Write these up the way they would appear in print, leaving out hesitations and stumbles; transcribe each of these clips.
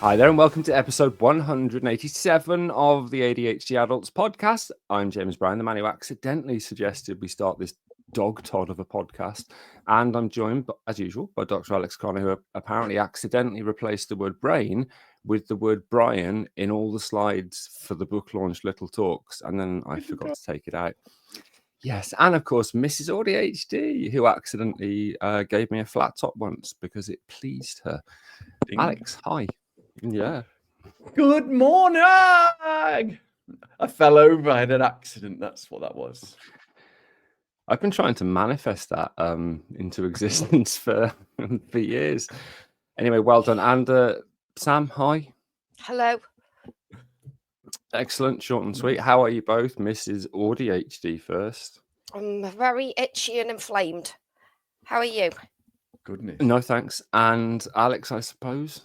Hi there, and welcome to episode 187 of the ADHD Adults podcast. I'm James Bryan, the man who accidentally suggested we start this dog tod of a podcast. And I'm joined, as usual, by Dr. Alex Connor, who apparently accidentally replaced the word brain with the word Brian in all the slides for the book launch Little Talks. And then I forgot to take it out. Yes, and of course, Mrs. ADHD, who accidentally gave me a flat top once because it pleased her. Ding. Alex, hi. Yeah. Good morning! I fell over. I had an accident. That's what that was. I've been trying to manifest that into existence for years. Anyway, well done. And Sam, hi. Hello. Excellent, short and sweet. How are you both? Mrs. ADHD first. I'm very itchy and inflamed. How are you? Goodness. No, thanks. And Alex, I suppose.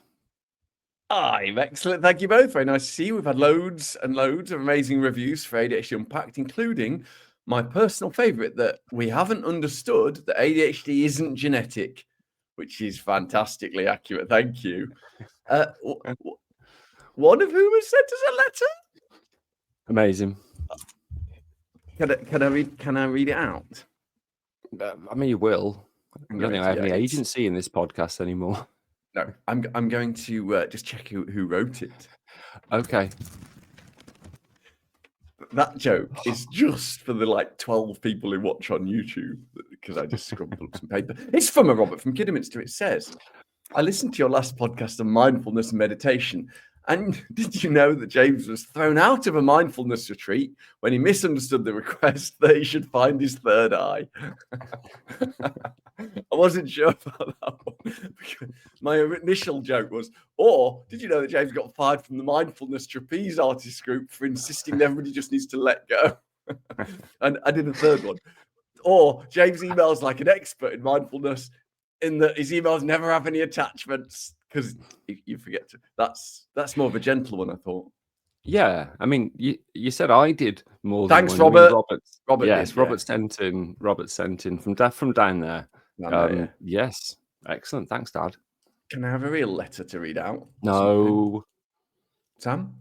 I'm excellent. Thank you both. Very nice to see you. We've had loads and loads of amazing reviews for ADHD Unpacked, including my personal favourite that we haven't understood that ADHD isn't genetic, which is fantastically accurate. Thank you. One of whom has sent us a letter. Amazing. Can I read it out? I mean, you will. I don't think I have any agency in this podcast anymore. No, I'm going to just check who wrote it. Okay. That joke is just for the 12 people who watch on YouTube because I just scribbled up some paper. It's from a Robert from Kidderminster. It says, I listened to your last podcast on mindfulness and meditation. And did you know that James was thrown out of a mindfulness retreat when he misunderstood the request that he should find his third eye? I wasn't sure about that one. My initial joke was, or did you know that James got fired from the mindfulness trapeze artist group for insisting that everybody just needs to let go? And I did a third one. Or James emails like an expert in mindfulness in that his emails never have any attachments. Because you forget to. That's more of a gentle one, I thought. Yeah, I mean, you said I did more. Thanks, than Robert. Robert. Yes, did, Robert sent in. Robert sent in from down there. Yeah. Yes, excellent. Thanks, Dad. Can I have a real letter to read out? No. Sam,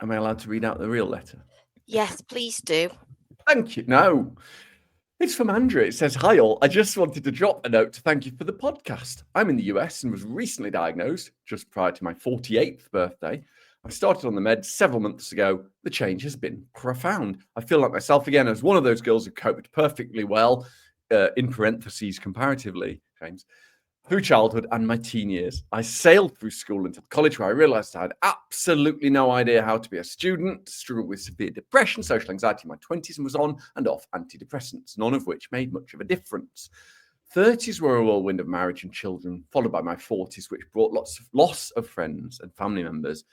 am I allowed to read out the real letter? Yes, please do. Thank you. No. It's from Andrew. It says, hi all, I just wanted to drop a note to thank you for the podcast. I'm in the US and was recently diagnosed just prior to my 48th birthday. I started on the meds several months ago. The change has been profound. I feel like myself again as one of those girls who coped perfectly well, in parentheses comparatively, James, through childhood and my teen years. I sailed through school until college where I realized I had absolutely no idea how to be a student, struggled with severe depression, social anxiety in my 20s and was on and off antidepressants, none of which made much of a difference. 30s were a whirlwind of marriage and children, followed by my 40s, which brought lots of loss of friends and family members,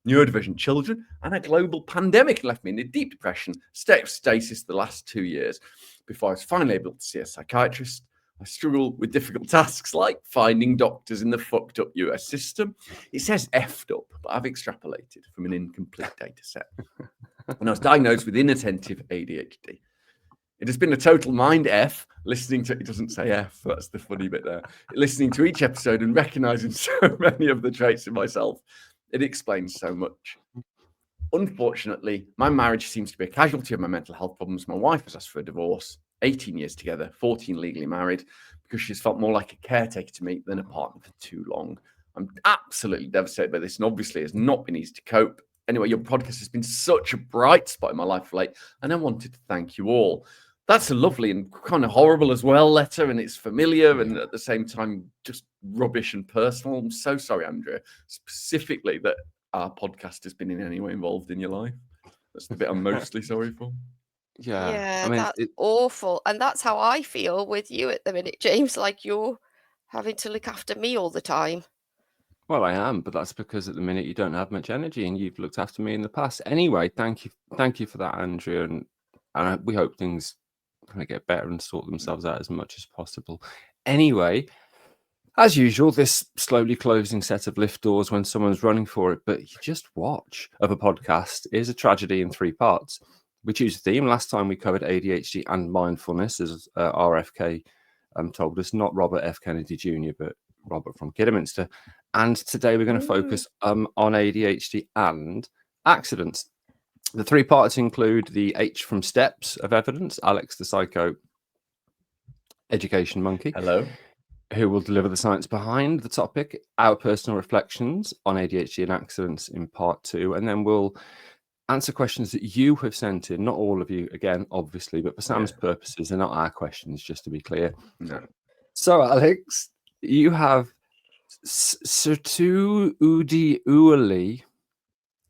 neurodivergent children, and a global pandemic left me in a deep depression, state of stasis the last 2 years before I was finally able to see a psychiatrist. I struggle with difficult tasks like finding doctors in the fucked up US system. It says effed up, but I've extrapolated from an incomplete data set. When I was diagnosed with inattentive ADHD, it has been a total mind F listening to, it doesn't say F, that's the funny bit there, listening to each episode and recognizing so many of the traits in myself. It explains so much. Unfortunately, my marriage seems to be a casualty of my mental health problems. My wife has asked for a divorce. 18 years together, 14 legally married, because she's felt more like a caretaker to me than a partner for too long. I'm absolutely devastated by this, and obviously it's not been easy to cope. Anyway, your podcast has been such a bright spot in my life of late, and I wanted to thank you all. That's a lovely and kind of horrible as well letter, and it's familiar and at the same time just rubbish and personal. I'm so sorry, Andrea, specifically that our podcast has been in any way involved in your life. That's the bit I'm mostly sorry for. Yeah, I mean, that's awful. And that's how I feel with you at the minute, James, like you're having to look after me all the time. Well, I am, but that's because at the minute you don't have much energy and you've looked after me in the past. Anyway, thank you for that, Andrea, and we hope things kind of get better and sort themselves out as much as possible. Anyway, as usual, this slowly closing set of lift doors when someone's running for it, but you just watch of a podcast is a tragedy in 3 parts. We choose a theme. Last time we covered ADHD and mindfulness, as RFK told us, not Robert F. Kennedy Jr., but Robert from Kidderminster. And today we're going to focus on ADHD and accidents. The three parts include the H from Steps of Evidence, Alex, the Psychoeducation monkey. Hello. Who will deliver the science behind the topic, our personal reflections on ADHD and accidents in part 2, and then we'll answer questions that you have sent in, not all of you, again, obviously, but for Sam's purposes, they're not our questions, just to be clear. No. So, Alex, you have Sertuudili,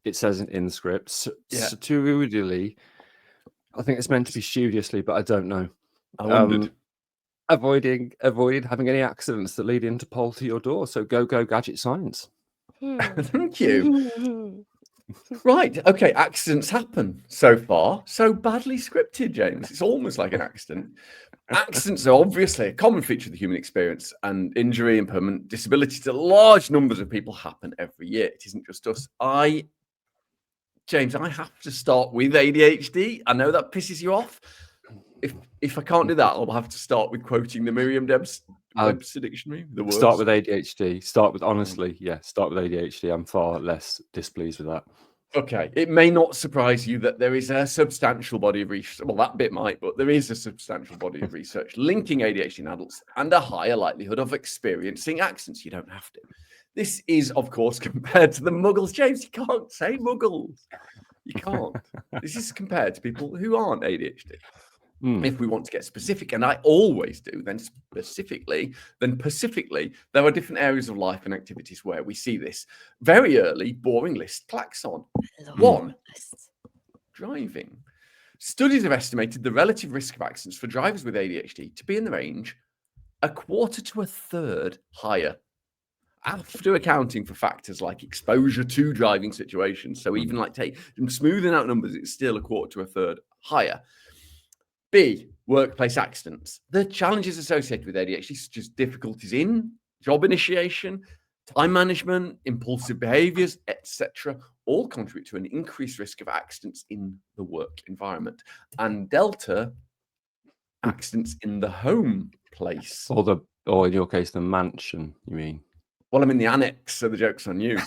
it says in the script, Sertuudili. I think it's meant to be studiously, but I don't know. I wondered. Avoid having any accidents that lead into pole to your door. So go gadget science. Thank you. Right. Okay. Accidents happen so far. So badly scripted, James. It's almost like an accident. Accidents are obviously a common feature of the human experience, and injury and permanent disability to large numbers of people happen every year. It isn't just us. James, I have to start with ADHD. I know that pisses you off. If I can't do that, I'll have to start with quoting the Merriam-Webster dictionary. The words. Start with ADHD. Start with ADHD. I'm far less displeased with that. Okay. It may not surprise you that there is a substantial body of research. Well, that bit might, but there is a substantial body of research linking ADHD in adults and a higher likelihood of experiencing accidents. You don't have to. This is, of course, compared to the muggles. James, you can't say muggles. You can't. This is compared to people who aren't ADHD. If we want to get specific, and I always do, then specifically, there are different areas of life and activities where we see this. Very early, boring list clacks on. 1, driving. Studies have estimated the relative risk of accidents for drivers with ADHD to be in the range 1/4 to 1/3 higher, after accounting for factors like exposure to driving situations. So even like smoothing out numbers, it's still 1/4 to 1/3 higher. B, workplace accidents. The challenges associated with ADHD, such as difficulties in job initiation, time management, impulsive behaviors, etc., all contribute to an increased risk of accidents in the work environment. And delta, accidents in the home place. Or in your case, the mansion, you mean? Well, I'm in the annex, so the joke's on you.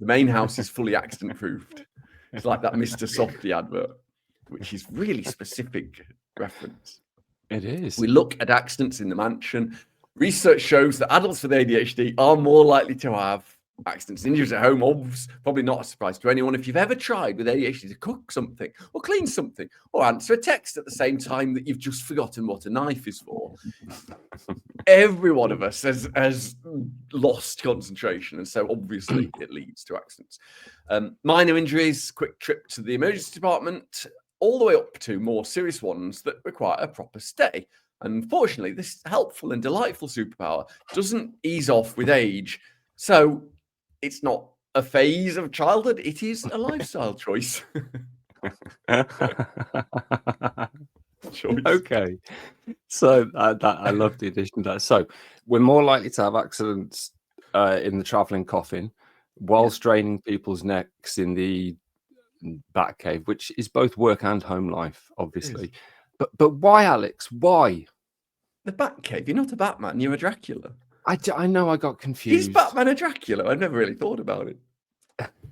The main house is fully accident-proofed. It's like that Mr. Softy advert, which is really specific reference. It is. We look at accidents in the mansion. Research shows that adults with ADHD are more likely to have accidents and injuries at home. Probably not a surprise to anyone if you've ever tried with ADHD to cook something or clean something or answer a text at the same time that you've just forgotten what a knife is for. Every one of us has lost concentration, and so obviously it leads to accidents. Minor injuries, quick trip to the emergency department, all the way up to more serious ones that require a proper stay. Unfortunately, this helpful and delightful superpower doesn't ease off with age. So it's not a phase of childhood, it is a lifestyle choice. Okay. So I love the addition to that. So we're more likely to have accidents in the travelling coffin while straining people's necks in the Batcave, which is both work and home life, obviously. But why, Alex? Why? The Batcave? You're not a Batman, you're a Dracula. I know, I got confused. He's Batman and Dracula. I've never really thought about it.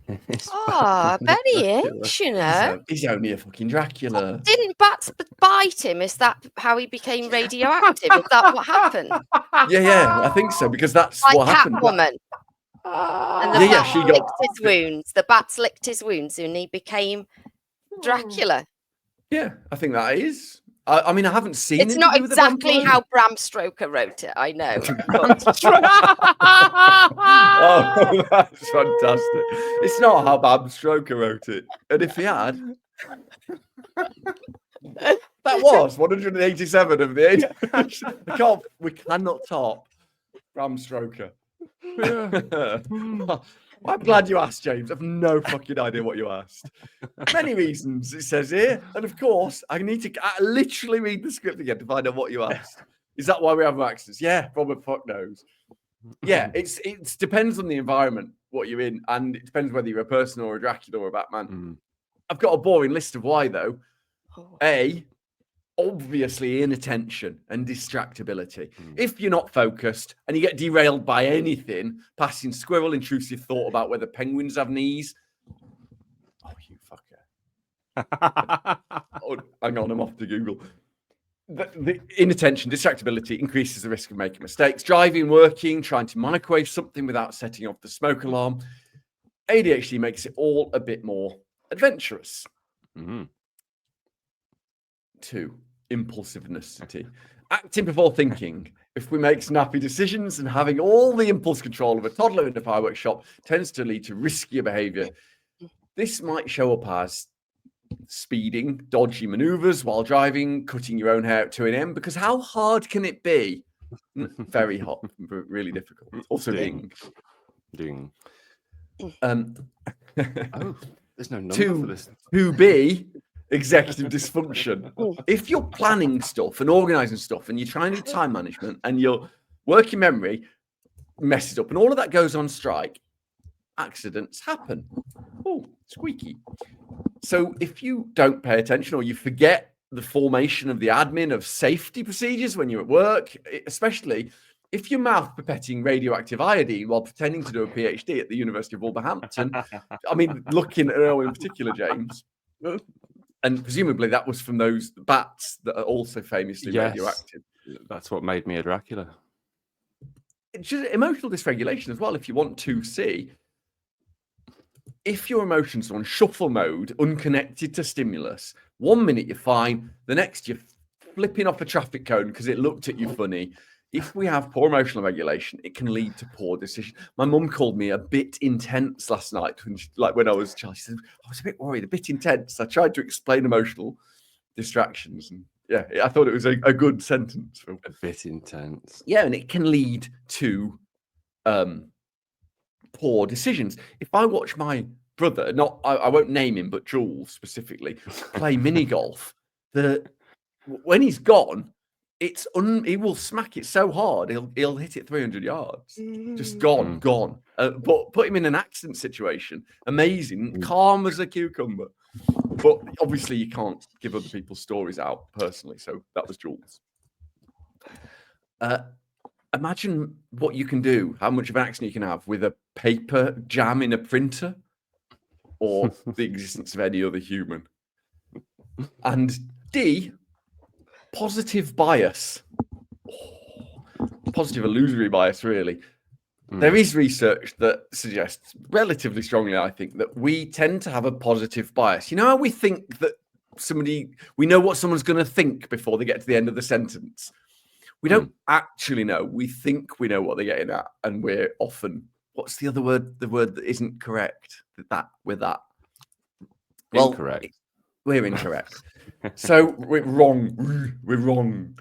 Very inch, you know. He's only a fucking Dracula. Didn't bats bite him? Is that how he became radioactive? Is that what happened? Yeah, I think so, because that's like what happened. Catwoman. And the bat licked his wounds. The bats licked his wounds and he became Dracula. Yeah, I think that is. I mean, I haven't seen it. It's not exactly how Bram Stoker wrote it, I know. Oh, that's fantastic. It's not how Bram Stoker wrote it. And if he had, that was 187 of the 80. We cannot top Bram Stoker. I'm glad you asked, James. I've no fucking idea what you asked. Many reasons, it says here. And of course, I need to literally read the script again to find out what you asked. Is that why we have accidents? Yeah, Robert fuck knows. Yeah, it depends on the environment, what you're in, and it depends whether you're a person or a Dracula or a Batman. I've got a boring list of why, though. A, obviously inattention and distractibility. If you're not focused and you get derailed by anything, passing squirrel, intrusive thought about whether penguins have knees. Oh, you fucker. Oh, hang on, I'm off to Google. The inattention, distractibility increases the risk of making mistakes. Driving, working, trying to microwave something without setting off the smoke alarm. ADHD makes it all a bit more adventurous. 2, impulsiveness. Acting before thinking. If we make snappy decisions, and having all the impulse control of a toddler in a fireworks shop tends to lead to riskier behavior. This might show up as speeding, dodgy maneuvers while driving, cutting your own hair at 2 a.m. Because how hard can it be? Very hot, really difficult. Also, ding. Oh, there's no number for this. 2B, executive dysfunction. If you're planning stuff and organizing stuff and you're trying to do time management and your working memory messes up and all of that goes on strike, accidents happen. Oh, squeaky. So if you don't pay attention or you forget the formation of the admin of safety procedures when you're at work, especially if you're mouth pipetting radioactive iodine while pretending to do a PhD at the University of Wolverhampton, I mean, looking at Earl in particular, James, and presumably that was from those bats that are also famously radioactive. That's what made me a Dracula. It's just emotional dysregulation as well, if you want to see. If your emotions are on shuffle mode, unconnected to stimulus, 1 minute you're fine, the next you're flipping off a traffic cone because it looked at you funny. If we have poor emotional regulation, it can lead to poor decisions. My mum called me a bit intense last night when I was a child. She said, I was a bit worried, a bit intense. I tried to explain emotional distractions. And yeah, I thought it was a good sentence. A bit intense. Yeah, and it can lead to poor decisions. If I watch my brother, I won't name him, but Jules specifically, play mini golf, when he's gone, he will smack it so hard he'll hit it 300 yards. Just gone. But put him in an accident situation, amazing, calm as a cucumber. But obviously you can't give other people's stories out personally, so that was Jules. Imagine what you can do, how much of an accident you can have with a paper jam in a printer or the existence of any other human. And D, positive bias. Positive illusory bias, really. There is research that suggests relatively strongly, I think, that we tend to have a positive bias. You know how we think that we know what someone's going to think before they get to the end of the sentence? We don't actually know. We think we know what they're getting at, and we're often, what's the other word? The word that isn't correct. With that. Well, incorrect. We're incorrect. So we're wrong. We're wrong.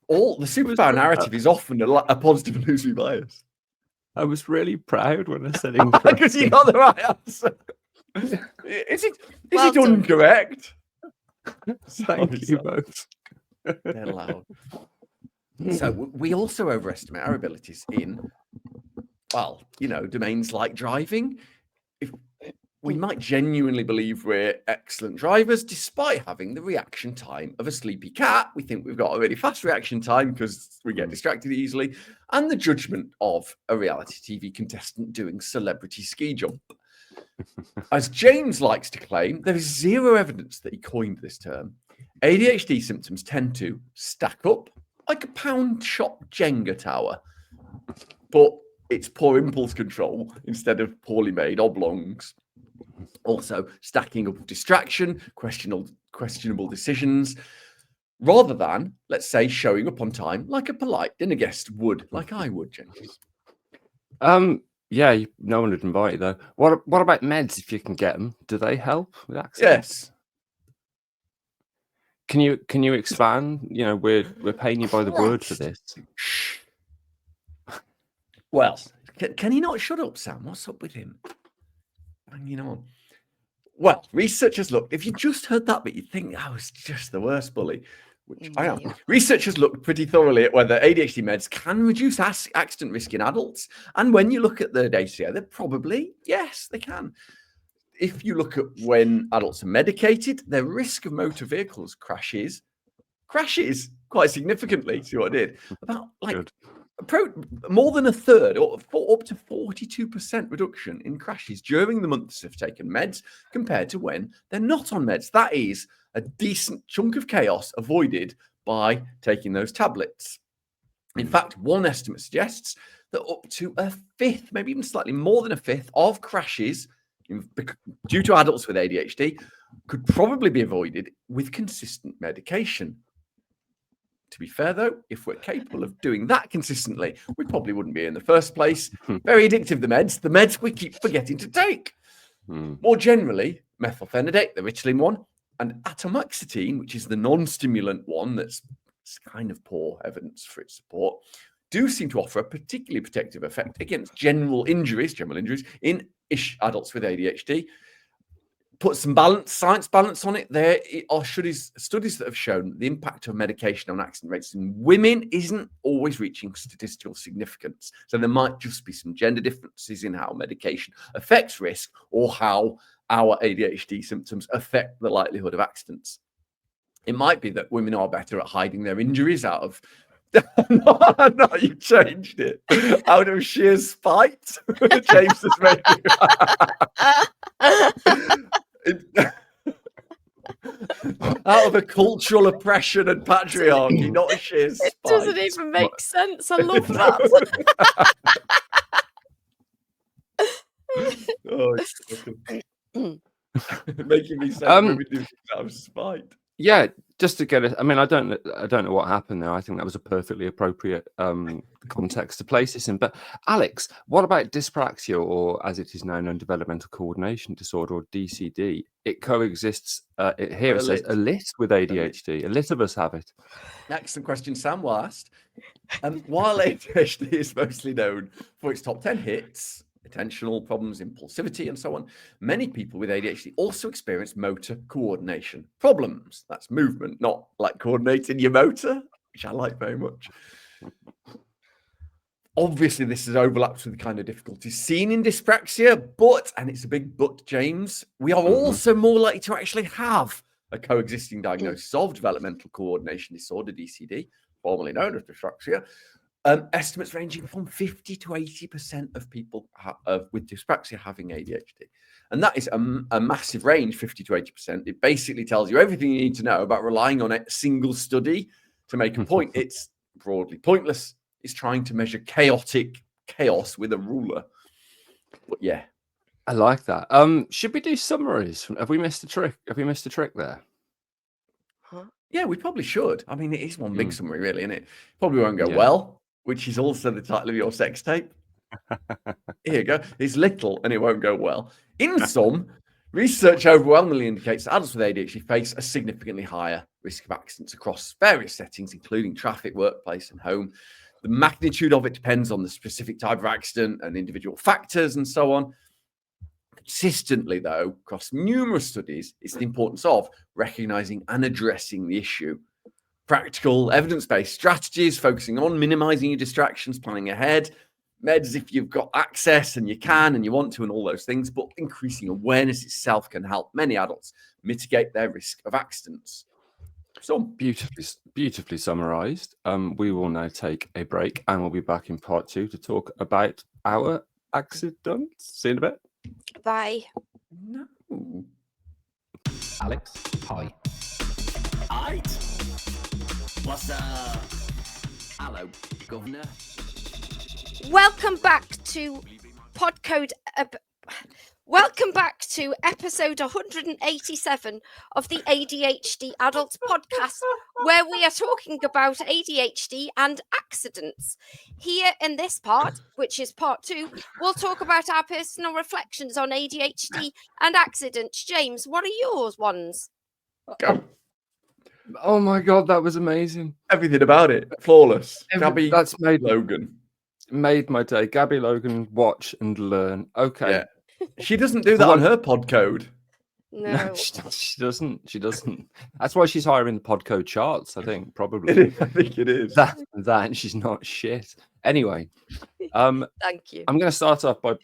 The superpower narrative is often a positive illusory bias. I was really proud when I said incorrect. Because you got the right answer. Is it incorrect? Thank you both. They're loud. So we also overestimate our abilities in, domains like driving. If we might genuinely believe we're excellent drivers, despite having the reaction time of a sleepy cat. We think we've got a really fast reaction time because we get distracted easily, and the judgment of a reality TV contestant doing celebrity ski jump. As James likes to claim, there is zero evidence that he coined this term. ADHD symptoms tend to stack up like a pound shop Jenga tower, but it's poor impulse control instead of poorly made oblongs. Also, stacking up distraction, questionable decisions, rather than, let's say, showing up on time like a polite dinner guest would, like I would, James. Yeah, no one would invite you, though. What about meds, if you can get them? Do they help with accidents? Yes. Can you expand? We're paying you by the word for this. Well, can he not shut up, Sam? What's up with him? Hanging on. Well, researchers looked. If you just heard that bit, you'd think I was just the worst bully, which I am. Researchers looked pretty thoroughly at whether ADHD meds can reduce accident risk in adults. And when you look at the data, they're probably, yes, they can. If you look at when adults are medicated, their risk of motor vehicles crashes crashes quite significantly. See what I did? About Good. more than a third, or up to 42% reduction in crashes during the months of taking meds compared to when they're not on meds. That is a decent chunk of chaos avoided by taking those tablets. In fact, one estimate suggests that up to a fifth, maybe even slightly more than a fifth of crashes due to adults with ADHD could probably be avoided with consistent medication. To be fair, though, if we're capable of doing that consistently, we probably wouldn't be in the first place. Very addictive, the meds we keep forgetting to take. More generally, methylphenidate, the Ritalin one, and atomoxetine, which is the non-stimulant one that's kind of poor evidence for its support, do seem to offer a particularly protective effect against general injuries in adults with ADHD. Put some science balance on it. There are studies that have shown the impact of medication on accident rates in women isn't always reaching statistical significance. So there might just be some gender differences in how medication affects risk or how our ADHD symptoms affect the likelihood of accidents. It might be that women are better at hiding their injuries out of... No, you changed it. Out of sheer spite. James has made out of a cultural oppression and patriarchy, not a sheer spite. It doesn't even make sense. I love that. Making me say women do things out of spite. Yeah, just to get it. I mean, I don't know what happened there. I think that was a perfectly appropriate context to place this in. But Alex, what about dyspraxia, or as it is now known, developmental coordination disorder, or DCD? It coexists. It says a lit with ADHD. A lit of us have it. Excellent question, Sam asked. While ADHD is mostly known for its top 10 hits, attentional problems, impulsivity, and so on, many people with ADHD also experience motor coordination problems. That's movement, not like coordinating your motor, which I like very much. Obviously, this is overlapped with the kind of difficulties seen in dyspraxia, but, and it's a big but, James, we are also more likely to actually have a coexisting diagnosis of developmental coordination disorder, DCD, formerly known as dyspraxia. Estimates ranging from 50 to 80% of people with dyspraxia having ADHD. And that is a massive range, 50 to 80%. It basically tells you everything you need to know about relying on a single study to make a point. It's broadly pointless. It's trying to measure chaos with a ruler. But yeah. I like that. Should we do summaries? Have we missed a trick? Have we missed a trick there? Huh? Yeah, we probably should. I mean, it is one big summary, really, isn't it? Probably won't go well, which is also the title of your sex tape. Here you go. It's little and it won't go well. In sum, research overwhelmingly indicates that adults with ADHD face a significantly higher risk of accidents across various settings, including traffic, workplace, and home. The magnitude of it depends on the specific type of accident and individual factors and so on. Consistently, though, across numerous studies, it's the importance of recognizing and addressing the issue. Practical, evidence-based strategies, focusing on minimizing your distractions, planning ahead, meds if you've got access and you can and you want to, and all those things, but increasing awareness itself can help many adults mitigate their risk of accidents. So beautifully summarized. We will now take a break and we'll be back in part 2 to talk about our accidents. See you in a bit. Bye. No. Alex, hi. Aight. What's up? Hello, Governor. Welcome back to Welcome back to episode 187 of the ADHD Adults Podcast, where we are talking about ADHD and accidents. Here in this part, which is part 2, we'll talk about our personal reflections on ADHD and accidents. James, what are yours ones? Go. Oh my God, that was amazing. Everything about it. Flawless. Gabby That's Logan. Made my day. Gabby Logan, watch and learn. Okay. Yeah. She doesn't do that on her pod code. No. She doesn't. That's why she's higher in the podcode charts, I think, probably. I think it is. That and she's not shit. Anyway, Thank you. I'm going to start off by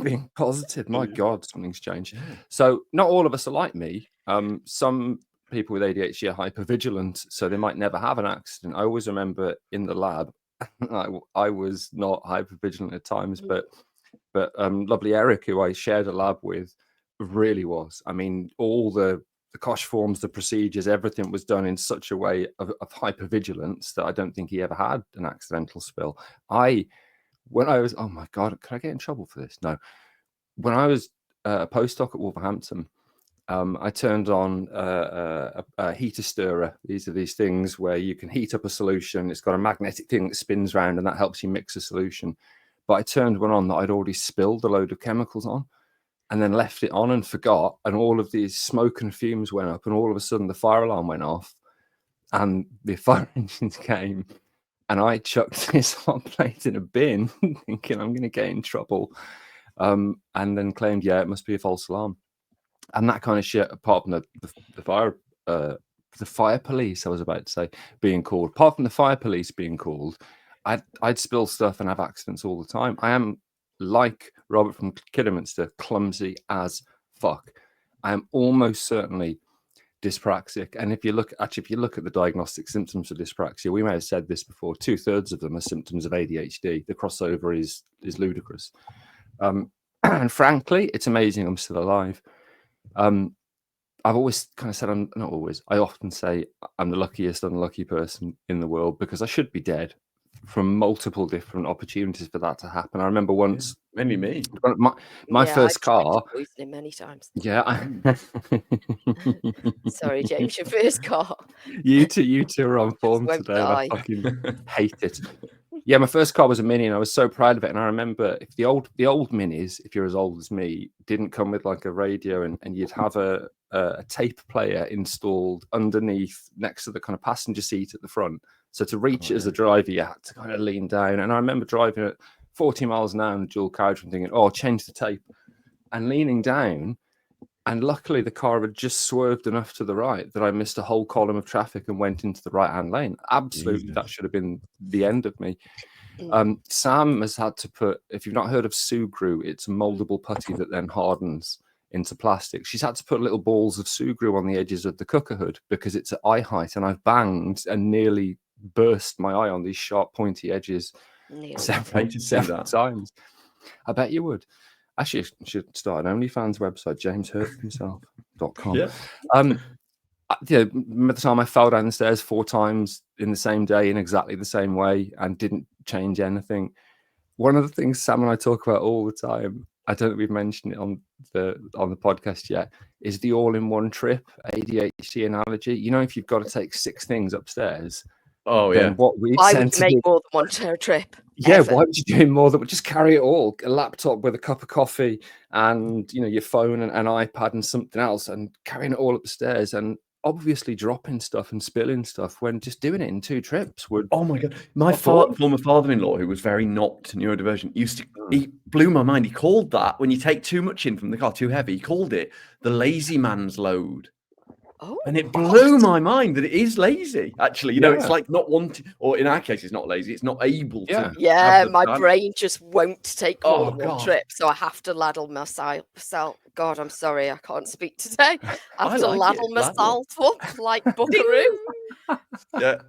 being positive. My God, something's changed. So not all of us are like me. Some people with ADHD are hypervigilant, so they might never have an accident. I always remember in the lab, I was not hypervigilant at times, but lovely Eric, who I shared a lab with, really was. I mean, all the COSH forms, the procedures, everything was done in such a way of hypervigilance that I don't think he ever had an accidental spill. When I was, oh my God, could I get in trouble for this? No. When I was a postdoc at Wolverhampton, I turned on a heater stirrer. These are these things where you can heat up a solution. It's got a magnetic thing that spins around and that helps you mix a solution. But I turned one on that I'd already spilled a load of chemicals on and then left it on and forgot. And all of these smoke and fumes went up and all of a sudden the fire alarm went off and the fire engines came. And I chucked this hot plate in a bin thinking I'm going to get in trouble. And then claimed, yeah, it must be a false alarm. And that kind of shit, apart from the fire police, I was about to say, being called. Apart from the fire police being called, I'd spill stuff and have accidents all the time. I am, like Robert from Kidderminster, clumsy as fuck. I am almost certainly dyspraxic. And if you look at the diagnostic symptoms of dyspraxia, we may have said this before, 2/3 of them are symptoms of ADHD. The crossover is ludicrous. And frankly, it's amazing I'm still alive. I've always kind of said, I often say I'm the luckiest unlucky person in the world because I should be dead from multiple different opportunities for that to happen. I remember once, mainly me. My first car. Poisoning many times. Yeah. Sorry, James, your first car. You two are on form today. And I fucking hate it. Yeah, my first car was a Mini, and I was so proud of it. And I remember if the old Minis, if you're as old as me, didn't come with like a radio, and you'd have a tape player installed underneath, next to the kind of passenger seat at the front. So to reach it as a driver, you had to kind of lean down. And I remember driving at 40 miles an hour in a dual carriage and thinking, "Oh, change the tape," and leaning down. And luckily, the car had just swerved enough to the right that I missed a whole column of traffic and went into the right-hand lane. Absolutely, Jesus. That should have been the end of me. Sam has had to put, if you've not heard of Sugru, it's a moldable putty that then hardens into plastic. She's had to put little balls of Sugru on the edges of the cooker hood because it's at eye height, and I've banged and nearly burst my eye on these sharp, pointy edges several times. I bet you would. Actually, I should start an OnlyFans website, jameshurthimself.com. Yeah. By the time I fell down the stairs 4 times in the same day in exactly the same way and didn't change anything. One of the things Sam and I talk about all the time, I don't think we've mentioned it on the podcast yet, is the all-in-one trip ADHD analogy. You know, if you've got to take 6 things upstairs. Oh yeah. Why would you make more than one trip? Yeah, ever? Why would you do more than just carry it all? A laptop with a cup of coffee and your phone and an iPad and something else, and carrying it all up the stairs and obviously dropping stuff and spilling stuff when just doing it in 2 trips would. Oh my God! My former father-in-law, who was very not neurodivergent, he blew my mind. He called that when you take too much in from the car, too heavy. He called it the lazy man's load. Oh, and it blew my mind that it is lazy. Actually, it's like not wanting, or in our case, it's not lazy. It's not able to. Yeah, my brain just won't take more than one trip, so I have to ladle myself. God, I'm sorry, I can't speak today. I have to ladle myself up like Buckaroo. Yeah.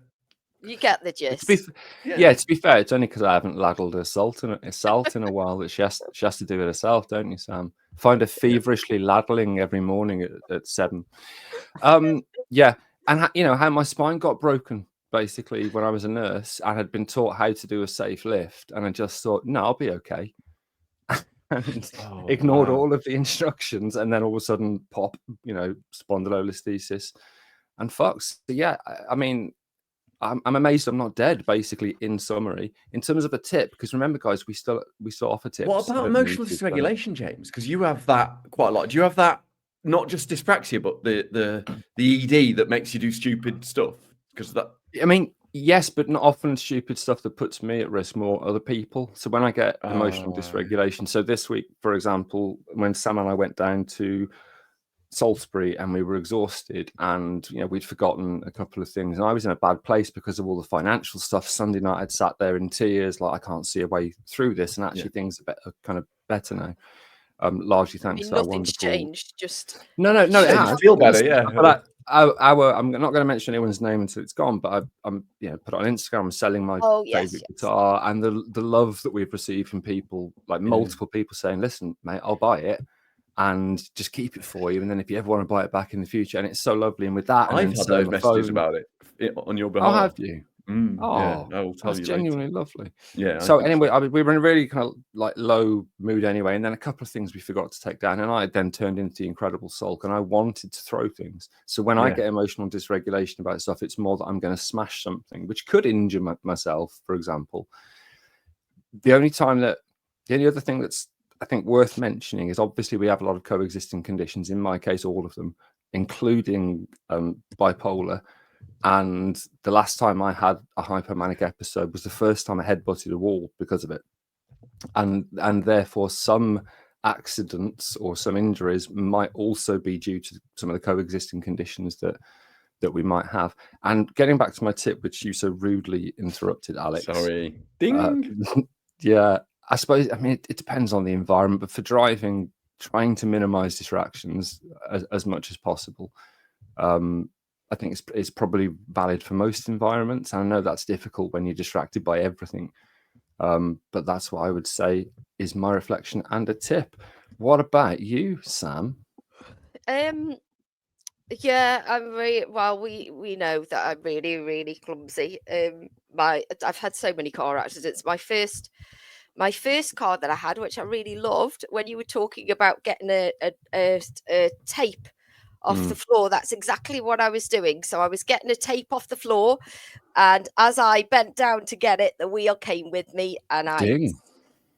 You get the gist. To be fair, it's only because I haven't ladled a salt in a while that she has to do it herself, don't you, Sam? Find her feverishly ladling every morning at 7. And how my spine got broken basically when I was a nurse. I had been taught how to do a safe lift, and I just thought, no, I'll be okay. And ignored all of the instructions, and then all of a sudden, pop, spondylolisthesis and fucks. So yeah, I mean, I'm amazed I'm not dead, basically, in summary. In terms of a tip, because remember, guys, we still offer tips. What about emotional dysregulation, James? Because you have that quite a lot. Do you have that, not just dyspraxia, but the ED that makes you do stupid stuff? Because that, I mean, yes, but not often stupid stuff that puts me at risk, more other people. So when I get emotional dysregulation, so this week, for example, when Sam and I went down to Salisbury and we were exhausted, and we'd forgotten a couple of things, and I was in a bad place because of all the financial stuff. Sunday night I'd sat there in tears, like, I can't see a way through this, and actually things are kind of better now, largely thanks to our wonderful. Changed, just no, it has. Feel better, yeah. I'm not going to mention anyone's name until it's gone, but I'm put it on Instagram. I'm selling my favorite guitar, and the love that we've received from people, like multiple people saying, "Listen, mate, I'll buy it, and just keep it for you, and then if you ever want to buy it back in the future," and it's so lovely. And with that, and I've had those messages about it on your behalf. Oh, have you? Yeah, I will tell that's you genuinely later. lovely. Yeah. So anyway, we were in a really kind of like low mood anyway, and then a couple of things we forgot to take down, and I then turned into the Incredible Sulk, and I wanted to throw things. So when I get emotional dysregulation about stuff, it's more that I'm going to smash something, which could injure myself, for example. The only other thing that's I think worth mentioning is obviously we have a lot of coexisting conditions. In my case, all of them, including bipolar. And the last time I had a hypomanic episode was the first time I headbutted a wall because of it. And therefore some accidents or some injuries might also be due to some of the coexisting conditions that we might have. And getting back to my tip, which you so rudely interrupted, Alex. Sorry. Ding. Yeah, I suppose, I mean, it depends on the environment, but for driving, trying to minimize distractions as much as possible. I think it's probably valid for most environments. I know that's difficult when you're distracted by everything, but that's what I would say is my reflection and a tip. What about you, Sam? Yeah, I'm really well. We know that I'm really, really clumsy. I've had so many car accidents. My first car that I had, which I really loved, when you were talking about getting a tape off the floor, that's exactly what I was doing. So I was getting a tape off the floor, and as I bent down to get it, the wheel came with me, and I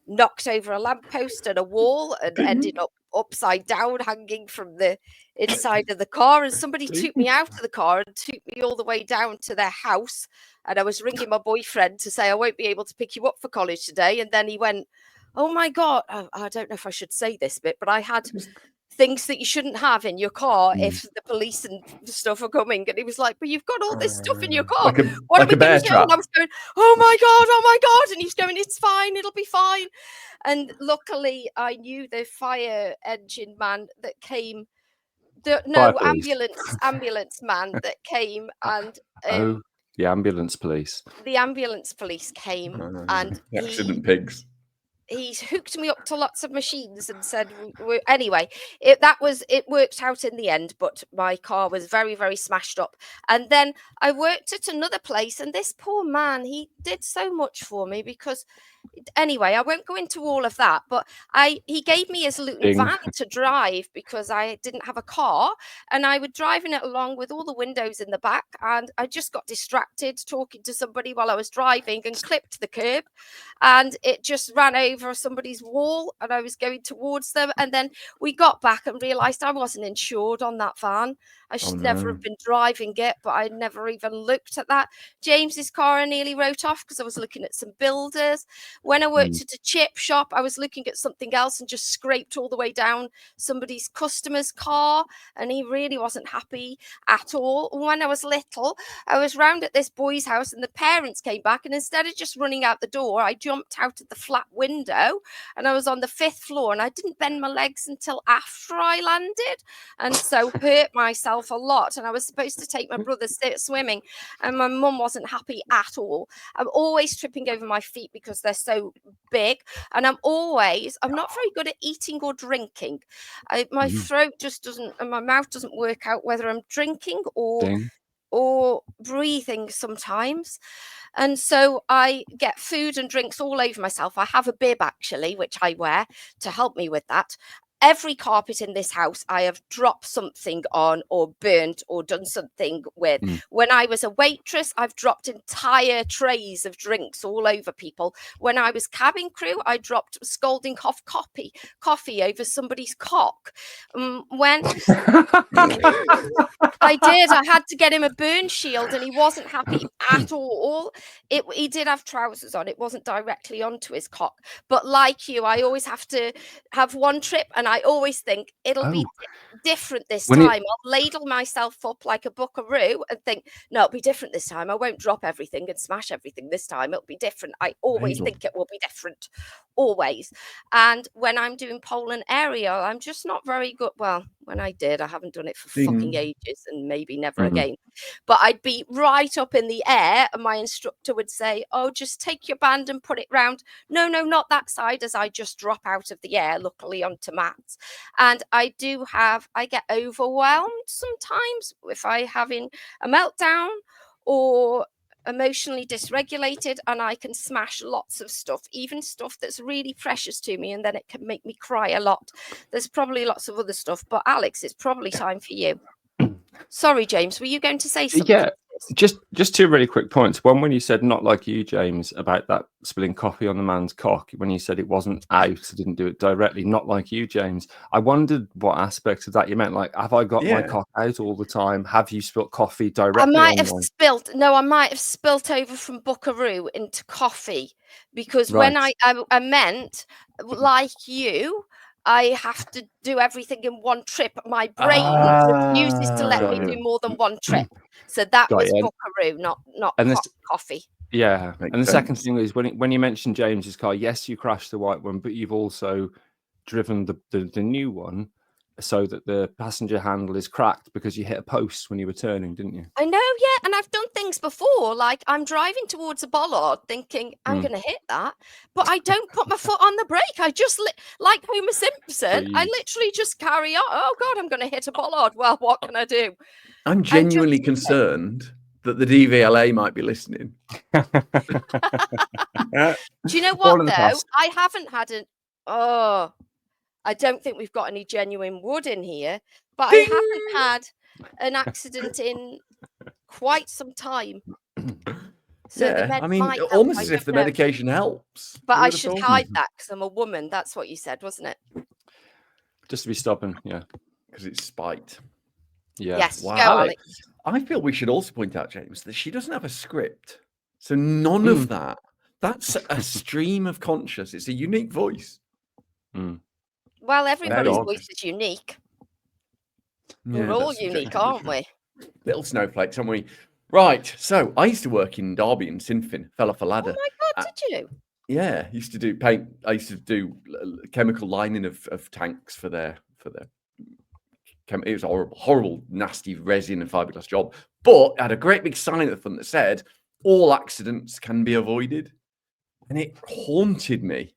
knocked over a lamppost and a wall and ended up upside down, hanging from the inside of the car. And somebody took me out of the car and took me all the way down to their house. And I was ringing my boyfriend to say, I won't be able to pick you up for college today. And then he went, oh my God, I don't know if I should say this bit, but I had things that you shouldn't have in your car if the police and stuff are coming. And he was like, but you've got all this stuff in your car. What are we going to do? And I was going, oh my God. And he's going, it's fine. It'll be fine. And luckily I knew the fire engine man that came. Ambulance man that came, and the ambulance police. The ambulance police came, and the accident pigs. He's hooked me up to lots of machines and said, anyway, it worked out in the end, but my car was very, very smashed up. And then I worked at another place, and this poor man, he did so much for me because, anyway, I won't go into all of that, but he gave me his Luton van to drive because I didn't have a car, and I was driving it along with all the windows in the back, and I just got distracted talking to somebody while I was driving and clipped the curb, and it just ran over somebody's wall, and I was going towards them, and then we got back and realized I wasn't insured on that van. I should never have been driving it, but I never even looked at that. James's car I nearly wrote off because I was looking at some builders. When I worked at a chip shop, I was looking at something else and just scraped all the way down somebody's customer's car, and he really wasn't happy at all. When I was little, I was round at this boy's house, and the parents came back, and instead of just running out the door, I jumped out of the flat window, and I was on the 5th floor, and I didn't bend my legs until after I landed, and so hurt myself a lot. And I was supposed to take my brother swimming, and my mum wasn't happy at all. I'm always tripping over my feet because they're so big, and I'm not very good at eating or drinking. My throat just doesn't, and my mouth doesn't work out whether I'm drinking or breathing sometimes. And so I get food and drinks all over myself. I have a bib actually, which I wear to help me with that. Every carpet in this house I have dropped something on or burnt or done something with. When I was a waitress, I've dropped entire trays of drinks all over people. When I was cabin crew, I dropped scalding hot coffee over somebody's cock. When I did, I had to get him a burn shield, and he wasn't happy at all. He did have trousers on. It wasn't directly onto his cock. But like you, I always have to have one trip, and I always think it'll be Oh. different this When you- time. I'll ladle myself up like a buckaroo and think, no, it'll be different this time. I won't drop everything and smash everything this time. It'll be different. I always Ladle. think it will be different, always. And when I'm doing pole and aerial, I'm just not very good. Well, when I did, I haven't done it for fucking Ding. ages and maybe never Mhm. again. But I'd be right up in the air and my instructor would say, oh, just take your band and put it round. No, not that side, as I just drop out of the air, luckily onto mats. And I get overwhelmed sometimes if I having a meltdown or emotionally dysregulated, and I can smash lots of stuff, even stuff that's really precious to me, and then it can make me cry a lot. There's probably lots of other stuff, but Alex, it's probably time for you. Sorry, James, were you going to say something? Yeah, just two really quick points. One, when you said not like you, James, about that spilling coffee on the man's cock, when you said it wasn't out, didn't do it directly, not like you, James. I wondered what aspects of that you meant. Like, have I got my Yeah. cock out all the time? Have you spilt coffee I directly might on have one? spilt over from buckaroo into coffee, because when Right. I meant, like you, I have to do everything in one trip. My brain refuses to let me Got do you. more than one trip. So that Got was you. buckaroo, not And this, coffee. yeah. Makes And the second sense. thing is when you mentioned James's car, yes, you crashed the white one, but you've also driven the new one so that the passenger handle is cracked because you hit a post when you were turning, didn't you? I know, yeah, and I've done things before, like I'm driving towards a bollard thinking I'm going to hit that, but I don't put my foot on the brake. I just, like Homer Simpson, I Freeze. literally just carry on. Oh, God, I'm going to hit a bollard. Well, what can I do? I'm just genuinely do it. concerned that the DVLA might be listening. Do you know All what, in the though? past. I haven't had I don't think we've got any genuine wood in here, but I haven't had an accident in quite some time. So the Yeah, meds I mean, might help, almost I as if don't the know. medication helps. But Who I would have should thought? hide that because I'm a woman. That's what you said, wasn't it? Just to be stubborn, yeah. Because it's spite. Yeah. Yes. Wow. Go, Alex. I feel we should also point out, James, that she doesn't have a script. So none of that. That's a stream of conscious. It's a unique voice. Well, everybody's odd. voice is unique. Yeah, We're all that's unique, objectively aren't true. we? Little snowflakes, aren't we? Right. So I used to work in Derby and Sinfin, fell off a Oh ladder. my God, did you? Yeah, used to do paint. I used to do chemical lining of tanks for their. It was a horrible, nasty resin and fiberglass job. But it had a great big sign at the front that said, "All accidents can be avoided," and it haunted me.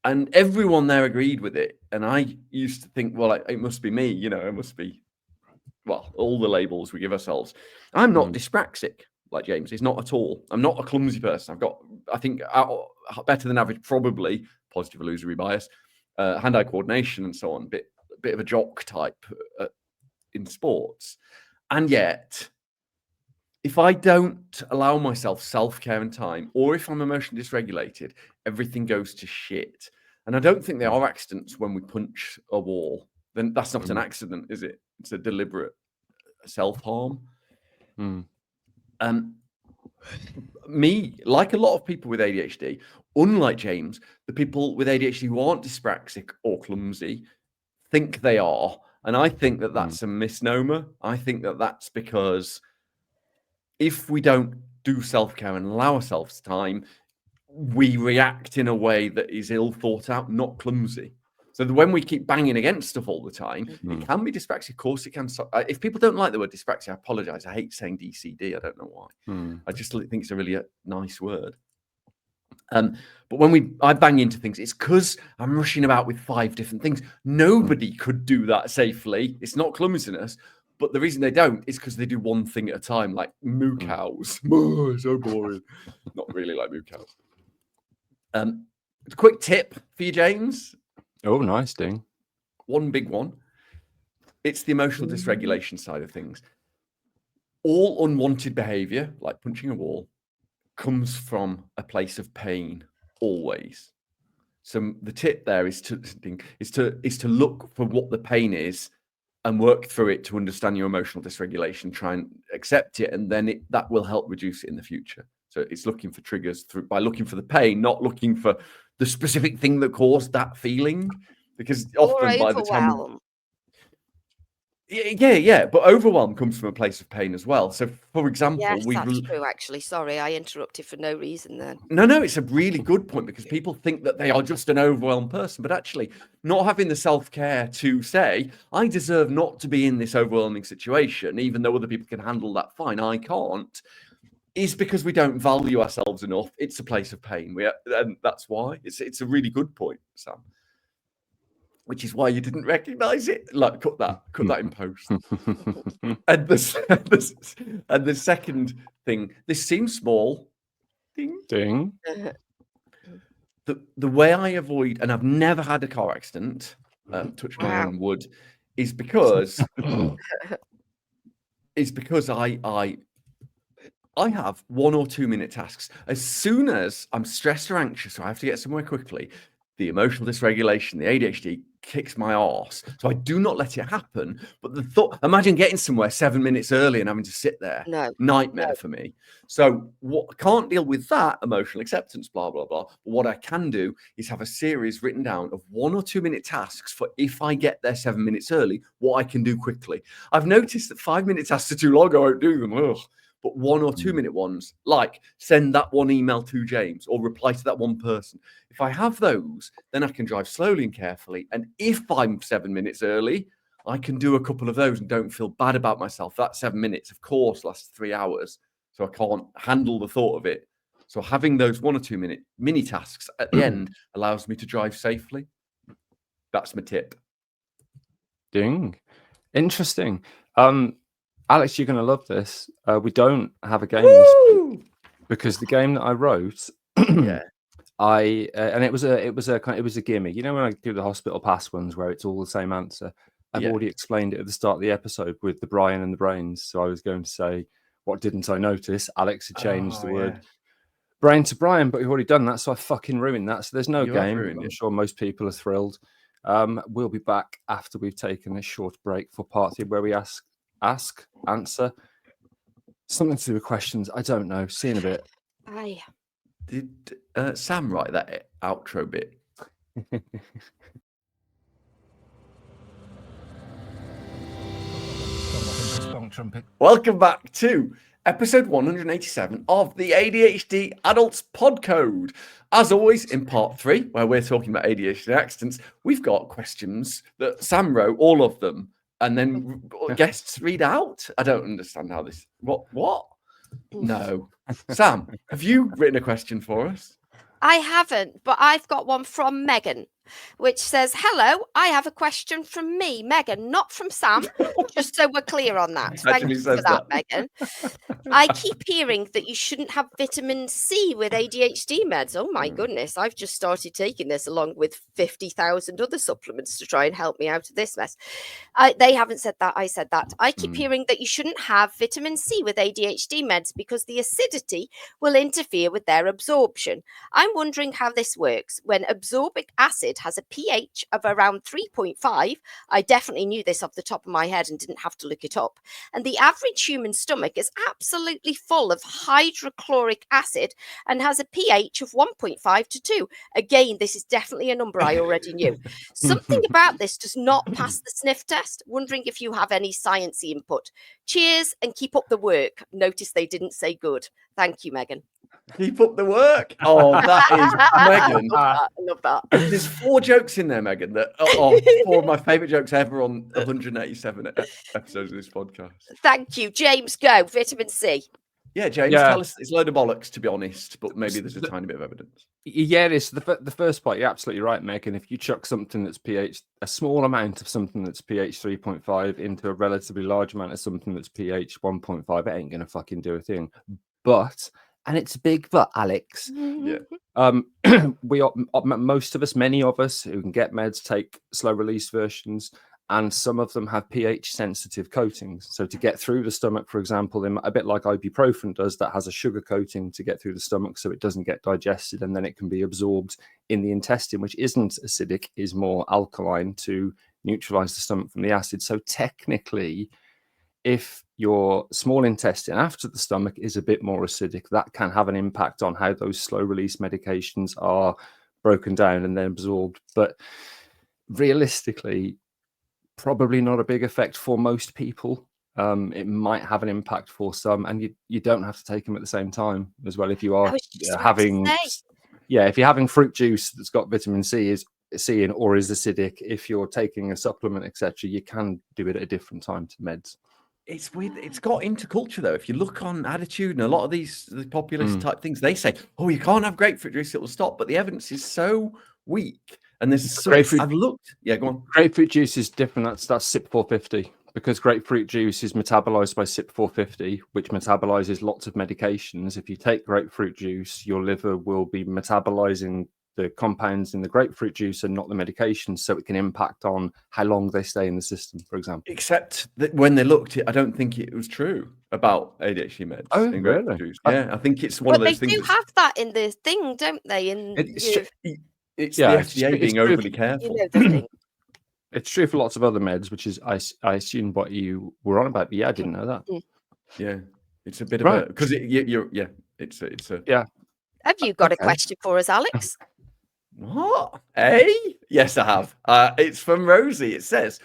And everyone there agreed with it. And I used to think, well, it must be me. You know, it must be. Well, all the labels we give ourselves. I'm not dyspraxic like James. He's not at all. I'm not a clumsy person. I've got, I think, better than average, probably positive illusory bias, hand-eye coordination, and so on. Bit of a jock type in sports. And yet, if I don't allow myself self-care and time, or if I'm emotionally dysregulated, everything goes to shit. And I don't think there are accidents when we punch a wall. Then that's not an accident, is it? It's a deliberate self-harm. Me, like a lot of people with ADHD, unlike James, the people with ADHD who aren't dyspraxic or clumsy think they are. And I think that that's a misnomer. I think that that's because if we don't do self-care and allow ourselves time, we react in a way that is ill thought out, not clumsy. So when we keep banging against stuff all the time, it can be dyspraxia. Of course, it can. If people don't like the word dyspraxia, I apologize. I hate saying DCD. I don't know why. I just think it's a really nice word. But when I bang into things, it's because I'm rushing about with 5 different things. Nobody could do that safely. It's not clumsiness. But the reason they don't is because they do one thing at a time, like moo cows. So boring. Not really like moo cows. A quick tip for you, James. Oh, nice, Ding. One big one. It's the emotional dysregulation side of things. All unwanted behavior, like punching a wall, comes from a place of pain, always. So the tip there is to look for what the pain is and work through it to understand your emotional dysregulation, try and accept it, and then that will help reduce it in the future. So it's looking for triggers by looking for the pain, not looking for the specific thing that caused that feeling, because Or often by the time overwhelm. yeah, but overwhelm comes from a place of pain as well. So, for example, Yes, that's true, actually. Sorry, I interrupted for no reason then. No, it's a really good point because people think that they are just an overwhelmed person, but actually not having the self-care to say, I deserve not to be in this overwhelming situation, even though other people can handle that fine, I can't, is because we don't value ourselves enough. It's a place of pain. And that's why. It's a really good point, Sam. Which is why you didn't recognize it. Like, cut that in post. And the second thing, this seems small. Ding. The way I avoid, and I've never had a car accident, touch my Wow. own wood, is because I have 1 or 2 minute tasks. As soon as I'm stressed or anxious, or I have to get somewhere quickly, the emotional dysregulation, the ADHD kicks my arse. So I do not let it happen. But the thought, imagine getting somewhere 7 minutes early and having to sit there. No. Nightmare for me. So what I can't deal with that emotional acceptance, blah, blah, blah. But what I can do is have a series written down of 1 or 2 minute tasks for if I get there 7 minutes early, what I can do quickly. I've noticed that 5 minute tasks are too long. I won't do them. Ugh. But 1 or 2 minute ones, like send that one email to James or reply to that one person. If I have those, then I can drive slowly and carefully. And if I'm 7 minutes early, I can do a couple of those and don't feel bad about myself. That 7 minutes, of course, lasts 3 hours. So I can't handle the thought of it. So having those 1 or 2 minute mini tasks at the end allows me to drive safely. That's my tip. Ding. Interesting. Alex, you're going to love this. We don't have a game this week because the game that I wrote, Yeah. and it was a gimme. You know when I do the hospital pass ones where it's all the same answer. I've Yeah. already explained it at the start of the episode with the Brian and the brains. So I was going to say, what didn't I notice? Alex had changed the word brain to Brian, but we've already done that, so I fucking ruined that. So there's no You have game. ruined I'm it. sure most people are thrilled. We'll be back after we've taken a short break for part 3 where we answer something to do with questions. I don't know. See you in a bit. Aye. Did Sam write that outro bit? Welcome back to episode 187 of the ADHD Adults Podcode. As always, in part 3, where we're talking about ADHD accidents, we've got questions that Sam wrote, all of them, and then guests read out. I don't understand how this. What? No. Sam, have you written a question for us? I haven't, but I've got one from Megan, which says, hello, I have a question from me, Megan, not from Sam, just so we're clear on that. Thank you for that, Megan. I keep hearing that you shouldn't have vitamin C with ADHD meds. Oh my goodness, I've just started taking this along with 50,000 other supplements to try and help me out of this mess. They haven't said that, I said that. I keep hearing that you shouldn't have vitamin C with ADHD meds because the acidity will interfere with their absorption. I'm wondering how this works. When absorbic acid has a pH of around 3.5, I definitely knew this off the top of my head and didn't have to look it up, and the average human stomach is absolutely full of hydrochloric acid and has a pH of 1.5 to 2. Again, this is definitely a number I already knew. Something about this does not pass the sniff test. Wondering if you have any sciencey input. Cheers and keep up the work. Notice they didn't say good. Thank you, Megan. Keep up the work. Oh, that is Megan. I love that. There's 4 jokes in there, Megan, that are 4 of my favourite jokes ever on 187 episodes of this podcast. Thank you. James, go. Vitamin C. Yeah, James, tell us. It's a load of bollocks, to be honest, but maybe there's a tiny bit of evidence. Yeah, it is. The first part, you're absolutely right, Megan. If you chuck something that's pH, a small amount of something that's pH 3.5 into a relatively large amount of something that's pH 1.5, it ain't going to fucking do a thing. But, and it's a big but, Alex. Yeah. Most of us, many of us who can get meds, take slow release versions, and some of them have pH sensitive coatings. So to get through the stomach, for example, a bit like ibuprofen does, that has a sugar coating to get through the stomach so it doesn't get digested and then it can be absorbed in the intestine, which isn't acidic, is more alkaline to neutralize the stomach from the acid. So technically, if your small intestine after the stomach is a bit more acidic, that can have an impact on how those slow release medications are broken down and then absorbed. But realistically, probably not a big effect for most people. It might have an impact for some, and you don't have to take them at the same time as well. If you I are was just about to having, say. if you're having fruit juice that's got vitamin C in or is acidic, if you're taking a supplement, etc., you can do it at a different time to meds. It's weird. It's got into culture though. If you look on Attitude and a lot of the populist type things, they say, "Oh, you can't have grapefruit juice; it will stop." But the evidence is so weak, and there's so Grapefruit- I've looked. Yeah, go on. Grapefruit juice is different. That's CYP450, because grapefruit juice is metabolized by CYP450, which metabolizes lots of medications. If you take grapefruit juice, your liver will be metabolizing the compounds in the grapefruit juice and not the medication, so it can impact on how long they stay in the system, for example. Except that when they looked, I don't think it was true about ADHD meds in grapefruit really? juice. Yeah, I think it's one of those They things. do have that in the thing, don't they? In It's your, the Yeah, FDA it's being true. overly careful. the thing. It's true for lots of other meds, which is I assume what you were on about. But yeah, I didn't know that. Yeah, it's a bit of Right. a because it's a Yeah. Have you got a Okay. question for us, Alex? What? Yes, I have. It's from Rosie. It says,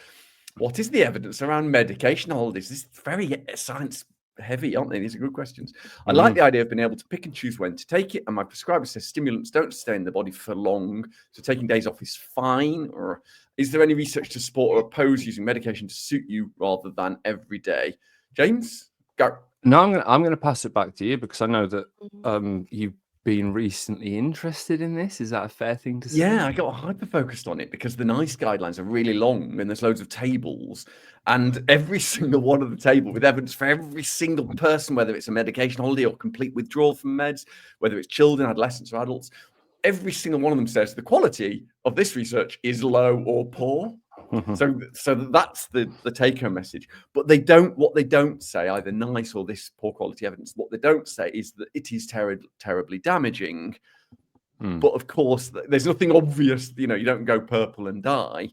"What is the evidence around medication holidays?" This is very science heavy, aren't they? These are good questions. I like the idea of being able to pick and choose when to take it, and my prescriber says stimulants don't stay in the body for long, so taking days off is fine. Or is there any research to support or oppose using medication to suit you rather than every day? James, go. No, I'm gonna pass it back to you because I know that you've been recently interested in this. Is that a fair thing to say? Yeah, I got hyper focused on it because the NICE guidelines are really long and there's loads of tables, and every single one of the table with evidence for every single person, whether it's a medication holiday or complete withdrawal from meds, whether it's children, adolescents, or adults, every single one of them says the quality of this research is low or poor. So that's the take-home message. But what they don't say, either NICE or this poor quality evidence, what they don't say is that it is terribly damaging. But of course, there's nothing obvious. You don't go purple and die.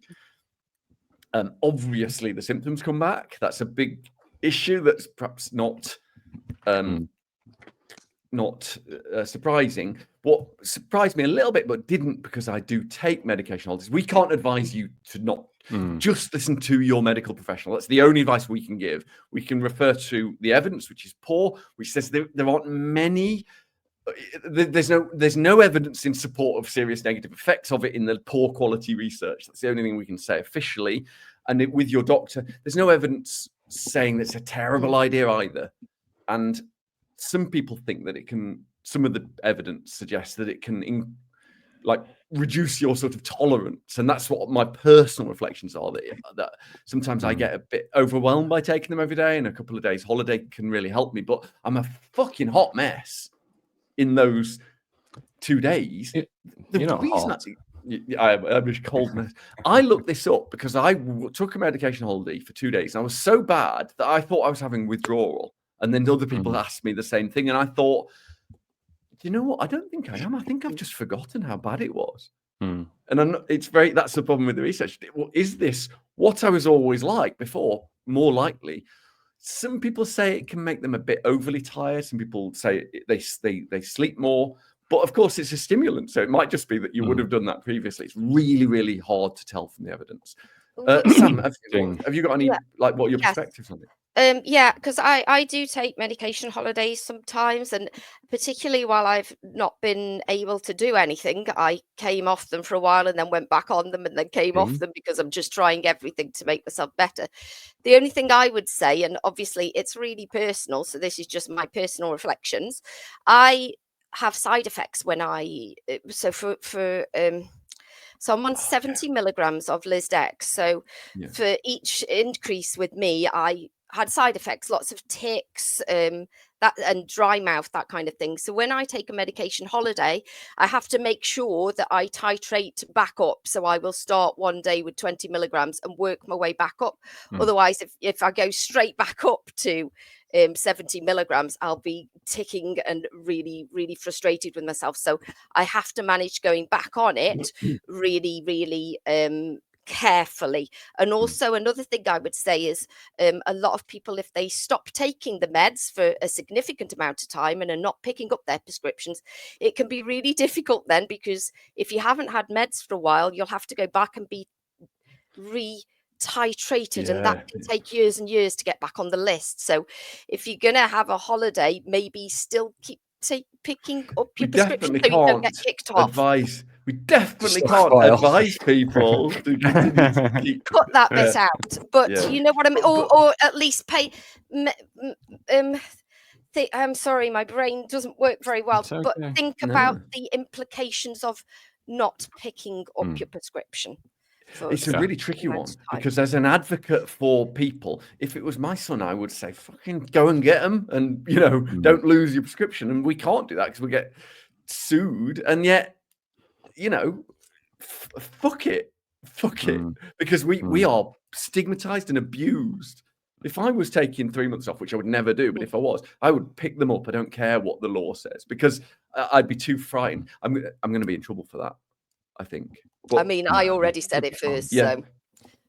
Obviously, the symptoms come back. That's a big issue. That's perhaps not surprising. What surprised me a little bit, but didn't, because I do take medication holidays. We can't advise you to not just listen to your medical professional. That's the only advice we can give. We can refer to the evidence, which is poor, which says there aren't many. There's no evidence in support of serious negative effects of it in the poor quality research. That's the only thing we can say officially. And with your doctor, there's no evidence saying that's a terrible idea either. And some people think that it can. Some of the evidence suggests that it can, reduce your sort of tolerance, and that's what my personal reflections are. That sometimes I get a bit overwhelmed by taking them every day, and a couple of days holiday can really help me. But I'm a fucking hot mess in those 2 days. You're not hot. I'm just cold mess. I looked this up because I took a medication holiday for 2 days, and I was so bad that I thought I was having withdrawal. And then other people asked me the same thing, and I thought, you know what? I don't think I am. I think I've just forgotten how bad it was. And that's the problem with the research. Is this what I was always like before? More likely. Some people say it can make them a bit overly tired. Some people say they sleep more. But of course, it's a stimulant, so it might just be that you would have done that previously. It's really, really hard to tell from the evidence. Sam, have you got any what are your perspectives on it? Yeah, because I do take medication holidays sometimes, and particularly while I've not been able to do anything, I came off them for a while and then went back on them and then came off them because I'm just trying everything to make myself better. The only thing I would say, and obviously it's really personal, so this is just my personal reflections, I have side effects when so I'm on 70 milligrams of Lisdex. So for each increase with me, I had side effects, lots of tics, and dry mouth, that kind of thing. So when I take a medication holiday, I have to make sure that I titrate back up. So I will start one day with 20 milligrams and work my way back up. Otherwise, if I go straight back up to 70 milligrams, I'll be ticking and really, really frustrated with myself. So I have to manage going back on it really, really carefully. And also another thing I would say is a lot of people, if they stop taking the meds for a significant amount of time and are not picking up their prescriptions, it can be really difficult then, because if you haven't had meds for a while, you'll have to go back and be re-titrated, and that can take years and years to get back on the list. So if you're going to have a holiday, maybe still keep picking up your prescription so you don't get kicked off. We definitely can't advise people to continue to keep... Cut that bit out. But you know what I mean? Or at least pay... I'm sorry, my brain doesn't work very well, but think about the implications of not picking up your prescription. It's a really tricky one, because as an advocate for people, if it was my son, I would say, fucking go and get them, and, you know, don't lose your prescription. And we can't do that because we get sued. And yet, you know, fuck it, because we are stigmatized and abused. If I was taking 3 months off, which I would never do, but if I was, I would pick them up. I don't care what the law says, because I'd be too frightened. I'm going to be in trouble for that, I think. But, I mean, I already said it first, so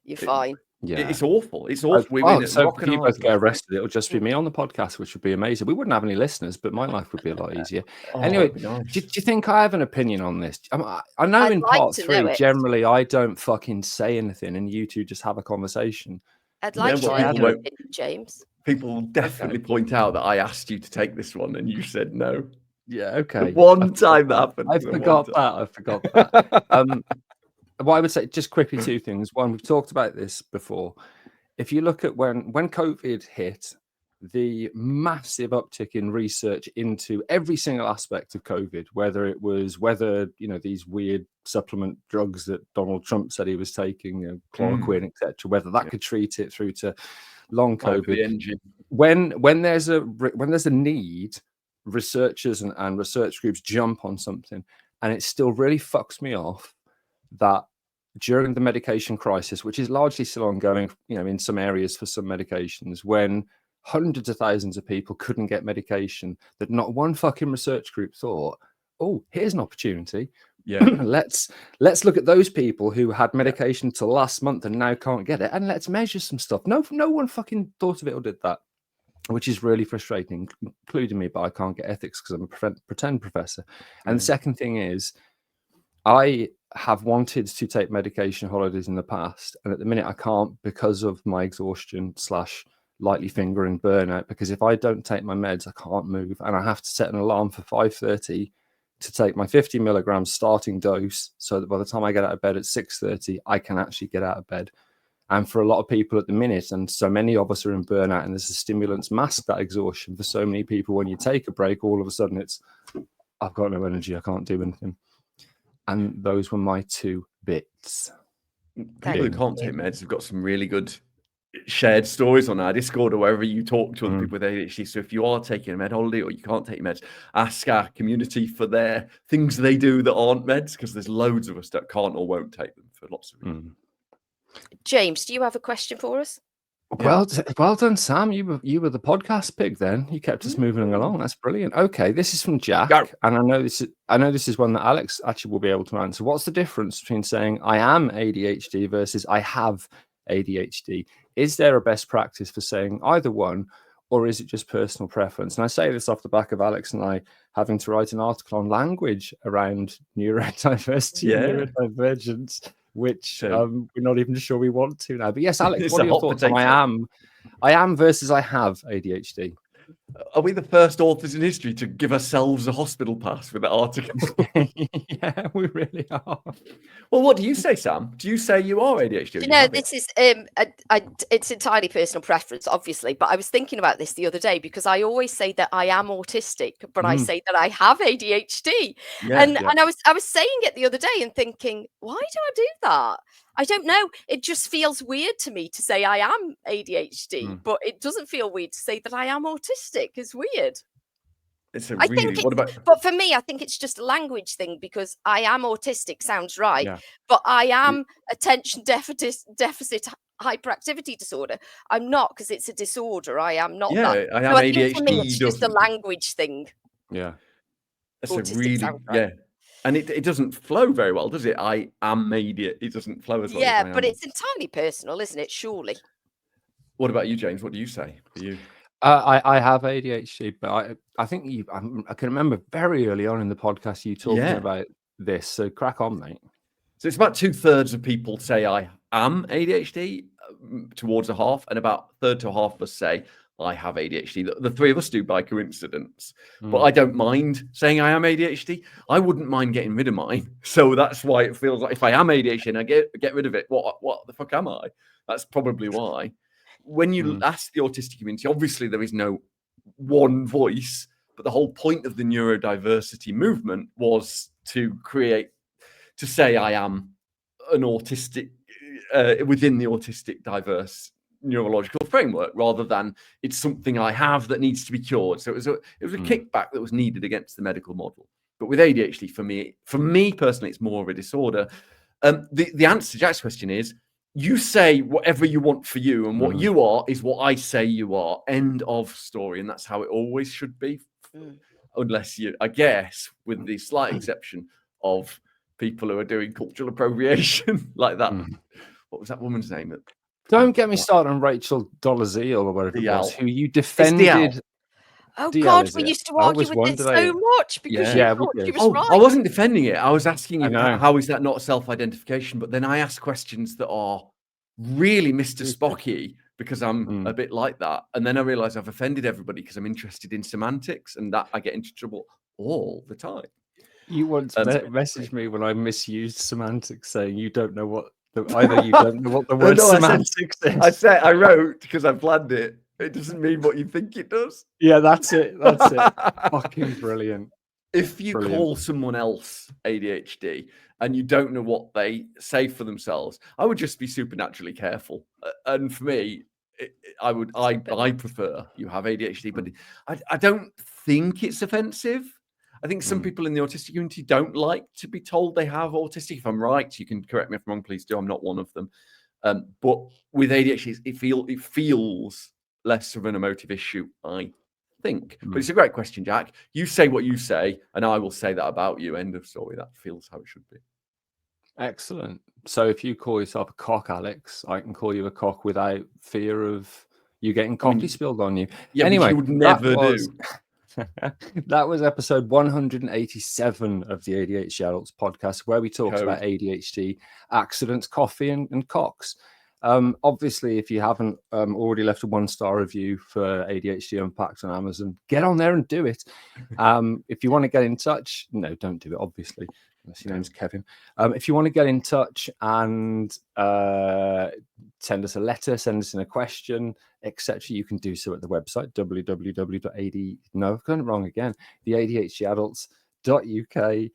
you're fine. Yeah, it's awful. It's awful. So if you both get arrested, it'll just be me on the podcast, which would be amazing. We wouldn't have any listeners, but my life would be a lot easier. Anyway, do you think I have an opinion on this? I know in part 3, generally, I don't fucking say anything, and you two just have a conversation. I'd like to know your opinion, James. People will definitely point out that I asked you to take this one, and you said no. Yeah, okay. One time that happened. I forgot that. What I would say, just quickly, 2 things. One, we've talked about this before. If you look at when COVID hit, the massive uptick in research into every single aspect of COVID, whether these weird supplement drugs that Donald Trump said he was taking, chloroquine, etc., whether that could treat it, through to long COVID. When there's a need, researchers and research groups jump on something, and it still really fucks me off that during the medication crisis, which is largely still ongoing, in some areas for some medications, when hundreds of thousands of people couldn't get medication, that not one fucking research group thought, oh, here's an opportunity. Yeah, let's look at those people who had medication till last month and now can't get it, and let's measure some stuff. No one fucking thought of it or did that, which is really frustrating, including me, but I can't get ethics because I'm a pretend professor. And the second thing is, I have wanted to take medication holidays in the past, and at the minute I can't because of my exhaustion / lightly fingering burnout, because if I don't take my meds, I can't move, and I have to set an alarm for 5:30 to take my 50 milligrams starting dose, so that by the time I get out of bed at 6:30, I can actually get out of bed. And for a lot of people at the minute, and so many of us are in burnout, and there's the stimulants mask that exhaustion for so many people. When you take a break, all of a sudden it's, I've got no energy, I can't do anything. And those were my 2 bits. People who can't take meds have got some really good shared stories on our Discord or wherever you talk to other people with ADHD. So if you are taking a med holiday or you can't take meds, ask our community for their things they do that aren't meds, because there's loads of us that can't or won't take them for lots of reasons. James, do you have a question for us? Well done, Sam. You were the podcast pig then. You kept us moving along. That's brilliant. Okay, this is from Jack, and I know this is one that Alex actually will be able to answer. What's the difference between saying I am ADHD versus I have ADHD? Is there a best practice for saying either one, or is it just personal preference? And I say this off the back of Alex and I having to write an article on language around neurodiversity and neurodivergence, which we're not even sure we want to now. But yes, Alex, what are your thoughts on I am versus I have ADHD? Are we the first authors in history to give ourselves a hospital pass with that article? Yeah, we really are. Well, what do you say, Sam? Do you say you are ADHD? This is it's entirely personal preference, obviously. But I was thinking about this the other day, because I always say that I am autistic, but I say that I have ADHD. And I was saying it the other day and thinking, why do I do that? I don't know. It just feels weird to me to say I am ADHD, but it doesn't feel weird to say that I am autistic. It's weird. But for me, I think it's just a language thing, because I am autistic sounds right, but I am attention deficit hyperactivity disorder. I'm not, because it's a disorder. I am not that. I am ADHD. For me, it's just a language thing. Yeah. That's and it doesn't flow very well, does it? I am ADHD. It doesn't flow as well. Yeah, but it's entirely personal, isn't it? Surely. What about you, James? What do you say for you? I have ADHD, but I think I can remember very early on in the podcast you talking about this. So crack on, mate. So it's about 2/3 of people say I am ADHD towards a half, and about a third to a half of us say I have ADHD. The three of us do by coincidence, but I don't mind saying I am ADHD. I wouldn't mind getting rid of mine. So that's why it feels like if I am ADHD and I get rid of it, what the fuck am I? That's probably why. When you ask the autistic community, obviously there is no one voice, but the whole point of the neurodiversity movement was to say I am an autistic within the autistic diverse neurological framework, rather than it's something I have that needs to be cured. So it was a kickback that was needed against the medical model. But with ADHD, for me personally, it's more of a disorder. The answer to Jack's question is, you say whatever you want for you, and what you are is what I say you are. End of story. And that's how it always should be. Unless you, I guess, with the slight exception of people who are doing cultural appropriation like that. What was that woman's name? Don't get me started on Rachel Dolezal or whatever it was, who you DL. defended. Oh DL, God, is we it? used to I argue always with this wondered, so much because you Yeah, we thought she did. was right. I wasn't defending it. I was asking I you know. how is that not self-identification? But then I ask questions that are really Mr. Spocky because I'm a bit like that. And then I realize I've offended everybody because I'm interested in semantics, and that I get into trouble all the time. You once messaged me when I misused semantics, saying you don't know what either you don't know what the word semantics is. I wrote because I planned it. It doesn't mean what you think it does. Yeah, that's it. That's it. Fucking brilliant. If you call someone else ADHD and you don't know what they say for themselves, I would just be supernaturally careful. And for me, I prefer you have ADHD, but I don't think it's offensive. I think some people in the autistic community don't like to be told they have autistic. If I'm right, you can correct me if I'm wrong, please do. I'm not one of them. But with ADHD, it feels less of an emotive issue, I think. But it's a great question, Jack. You say what you say, and I will say that about you. End of story. That feels how it should be. Excellent. So if you call yourself a cock, Alex, I can call you a cock without fear of you getting coffee spilled on you. Yeah, anyway, you would never do. That was episode 187 of the ADHD Adults podcast, where we talked about ADHD, accidents, coffee, and cocks. Obviously, if you haven't already left a 1-star review for ADHD Unpacked on Amazon, get on there and do it. If you want to get in touch, no, don't do it, obviously, unless your name's Kevin. If you want to get in touch and send us a letter, send us in a question, etc., you can do so at the website theadhdadults.uk.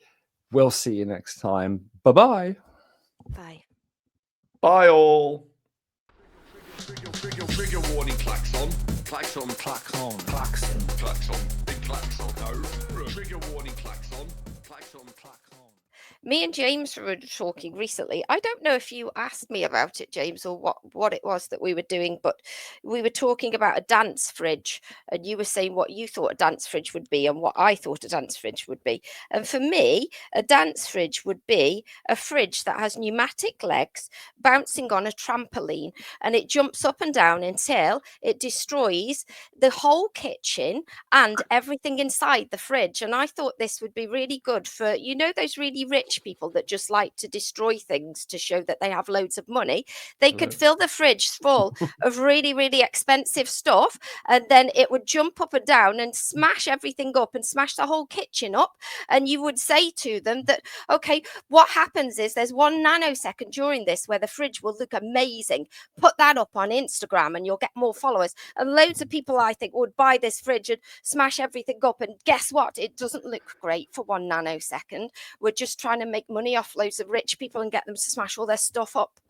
We'll see you next time. Bye-bye. Bye. Bye all. Trigger warning, klaxon. Klaxon, klaxon, klaxon, klaxon, big klaxon. No. Trigger warning, klaxon. Klaxon, klaxon. Me and James were talking recently. I don't know if you asked me about it, James, or what it was that we were doing, but we were talking about a dance fridge, and you were saying what you thought a dance fridge would be and what I thought a dance fridge would be. And for me, a dance fridge would be a fridge that has pneumatic legs bouncing on a trampoline, and it jumps up and down until it destroys the whole kitchen and everything inside the fridge. And I thought this would be really good for, those really rich people that just like to destroy things to show that they have loads of money. They could fill the fridge full of really, really expensive stuff, and then it would jump up and down and smash everything up and smash the whole kitchen up. And you would say to them that, okay, what happens is there's 1 nanosecond during this where the fridge will look amazing. Put that up on Instagram and you'll get more followers. And loads of people, I think, would buy this fridge and smash everything up. And guess what? It doesn't look great for 1 nanosecond. We're just trying to make money off loads of rich people and get them to smash all their stuff up.